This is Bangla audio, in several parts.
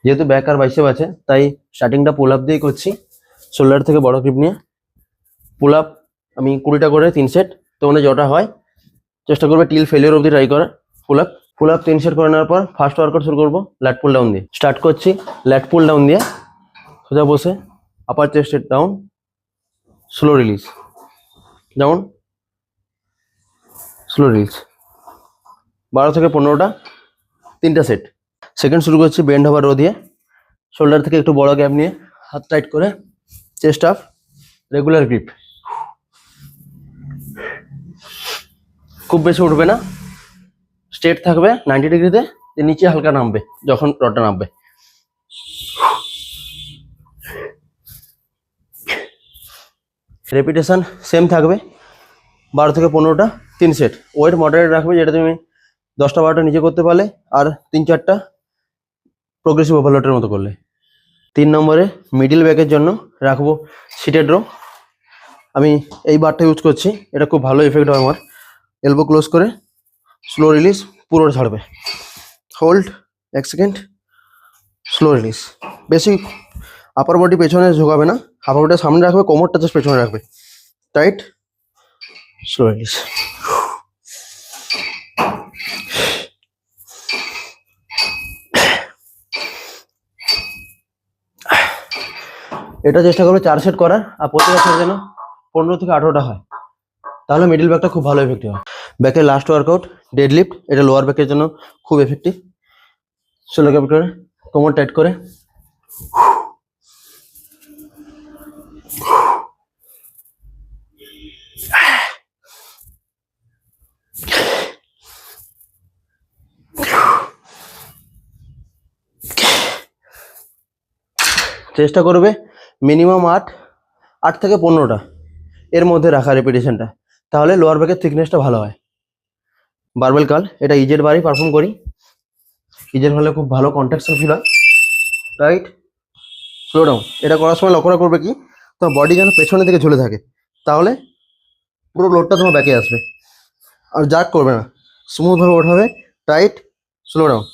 যেহেতু ব্যাক আর বাইসেপ আছে তাই স্টার্টিংটা পুল আপ দিয়েই করছি। শোল্ডার থেকে বড় গ্রিপ নিয়ে পুল আপ আমি 20টা করে 3 সেট, তো মানে যটা হয় চেষ্টা করবে টিল ফেলিয়ার অবধি ট্রাই করার। পুল আপ 3 সেট করে নেওয়ার পর ফার্স্ট ওয়ার্কআউট শুরু করবো ল্যাট পুল ডাউন দিয়ে। স্টার্ট করছি ল্যাট পুল ডাউন দিয়ে, সোজা বসে আপার chest down, slow release, down, slow release. 12 থেকে 15টা 3টা সেট। সেকেন্ড শুরু করছি বেন্ড ওভার রো দিয়ে। শোল্ডার থেকে একটু বড় গ্যাপ নিয়ে হাত টাইট করে চেস্ট আপ, রেগুলার গ্রিপ। খুব বেশি উঠবে না, স্ট্রেট থাকবে 90 ডিগ্রিতে, নিচে হালকা নামবে যখন রডটা নামবে। রেপিটেশন সেম থাকবে 12 থেকে 15টা 3 সেট। ওয়েট মডারেট রাখবে, যেটা তুমি 10টা 12টা নিচে করতে পারলে আর 3-4টা প্রোগ্রেসিভ ওভারলোডের মতো করলে। 3 নম্বরে মিডিল ব্যাকের জন্য রাখবো সিটেড রো। আমি এই বারটা ইউজ করছি, এটা খুব ভালো এফেক্ট হয় আমার। এলবো ক্লোজ করে স্লো রিলিজ, পুরো ছাড়বে, হোল্ড 1 সেকেন্ড, স্লো রিলিজ। বেশি আপার বডি পেছনে ঝোঁকাবে না, আপার বডিটা সামনে রাখবে, কোমরটা জাস্ট পেছনে রাখবে, টাইট, স্লো রিলিজ। এটা চেষ্টা করবে 4 সেট করার, আর প্রত্যেকটা সেট যেন 15 থেকে 18টা হয়, তাহলে মিডিল ব্যাকটা খুব ভালো এফেক্টিভ হয়। ব্যাকের লাস্ট ওয়ার্কআউট ডেড লিফট, এটা লোয়ার ব্যাকের জন্য খুব এফেক্টিভ। সোলো ক্যাপ করে কোমর টাইট করে চেষ্টা করবে মিনিমাম 8 থেকে 15টা এর মধ্যে রাখা রেপিটেশনটা, তাহলে লোয়ার ব্যাকের থিকনেসটা ভালো হয়। বারবেল কাল, এটা ইজের বারই পারফর্ম করি। ইজের হলে খুব ভালো কন্ট্রাকশন ফিল হয়। Right, slow down. এটা করার সময় লক্ষ্য করবে কি তোমার বডি যেন পেছনের দিকে ঝুলে থাকে, তাহলে পুরো লোডটা তোমার ব্যাকে আসবে। আর জার্ক করবে না, স্মুথভাবে ওঠাবে, টাইট, স্লো ডাউন।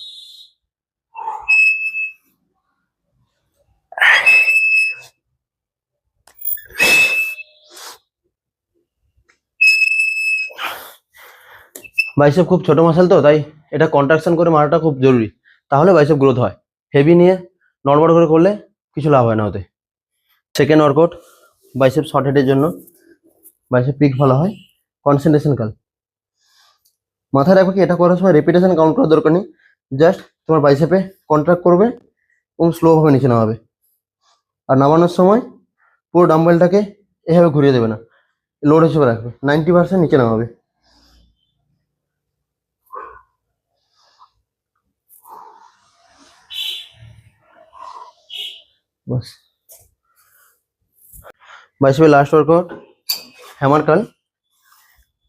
বাইসেপ খুব ছোট মাসেল, তো তাই এটা কন্ট্রাকশন করে মারাটা খুব জরুরি, তাহলে বাইসেপ গ্রোথ হয়। হেভি নিয়ে নর্মাল করে করলে কিছু লাভ হয় না ওতে। সেকেন্ড ওয়ার্কআউট বাইসেপ শর্ট হেডের জন্য, বাইসেপ পিক ভালো হয়। কনসেন্ট্রেশন কাল, মাথায় রাখবে কি এটা করার সময় রেপিটেশন কাউন্ট করার দরকার নেই, জাস্ট তোমার বাইসেপে কন্ট্রাক্ট করবে এবং স্লোভাবে নিচে নামাবে। আর নামানোর সময় পুরো ডাম্বেলটাকে এভাবে ঘুরিয়ে দেবে না, লোড হিসেবে রাখবে, 90% নিচে নামাবে। বাস। বাইসেপের লাস্ট ওয়ার্কআউট হ্যামার কাল।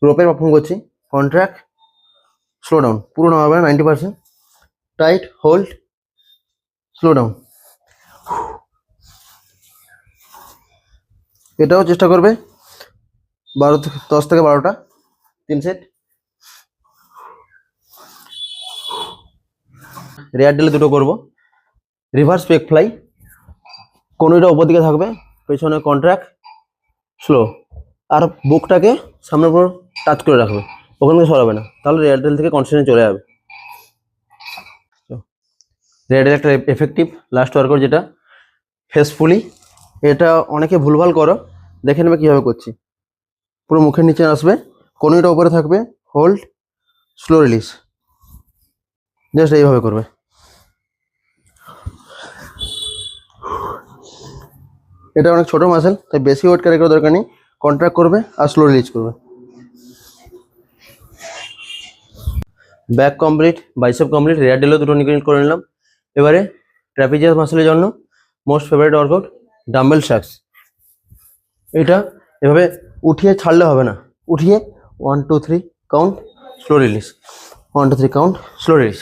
রোপের পারফর্ম করছি, কন্ট্রাক্ট, স্লো ডাউন, পুরো নামাবে না, 90%, টাইট, হোল্ড, স্লো ডাউন। এটাও চেষ্টা করবে 10 থেকে 12টা 3 সেট। রেয়ার ডেলে দুটো করব। রিভার্স পেক ফ্লাই, কোনোটা উপর দিকে থাকবে, পেছনে কন্ট্রাক্ট, স্লো, আর বুকটাকে সামনের উপর টাচ করে রাখবে, ওখান থেকে সরাবে না, তাহলে রেয়ার ডেল থেকে কনস্ট্যান্ট চলে যাবে। রেয়ার ডেল একটা এফেক্টিভ লাস্ট ওয়ার্কআউট, যেটা ফেসফুলি। এটা অনেকে ভুলভাল করো, দেখে নেবে কীভাবে করছি। পুরো মুখের নিচে আসবে, কোনোটা উপরে থাকবে, হোল্ড, স্লো রিলিজ, জাস্ট এইভাবে করবে। এটা অনেক ছোট মাসেল, তাই বেশি ওয়েট ক্যারি করার দরকার নেই, কন্ট্রাক্ট করবে আর স্লো রিলিজ করবে। Back complete, bicep complete, rear ডেলও দুটো নিকল করে নিলাম। এবারে ট্র্যাপিজিয়াস মাসেলের জন্য most favourite workout dumbbell stacks. এটা এভাবে উঠিয়ে ছাড়লে হবে না, উঠিয়ে 1 2 3 count, slow release, 1 2 3 count, slow release.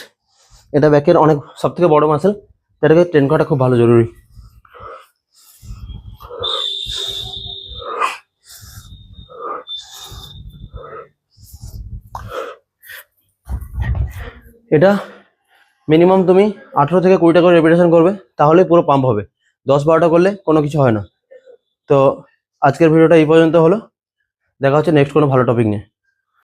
এটা ব্যাকের অনেক সবথেকে বড় মাসেল, যেটাকে ট্রেন করাটা খুব ভালো জরুরি। এটা মিনিমাম তুমি 18 থেকে 20টা করে রেপিটেশন করবে, তাহলে পুরো পাম্প হবে। 10-12টা করলে কোনো কিছু হয় না। তো আজকের ভিডিওটা এই পর্যন্ত হলো, দেখা হচ্ছে নেক্সট কোনো ভালো টপিক নিয়ে।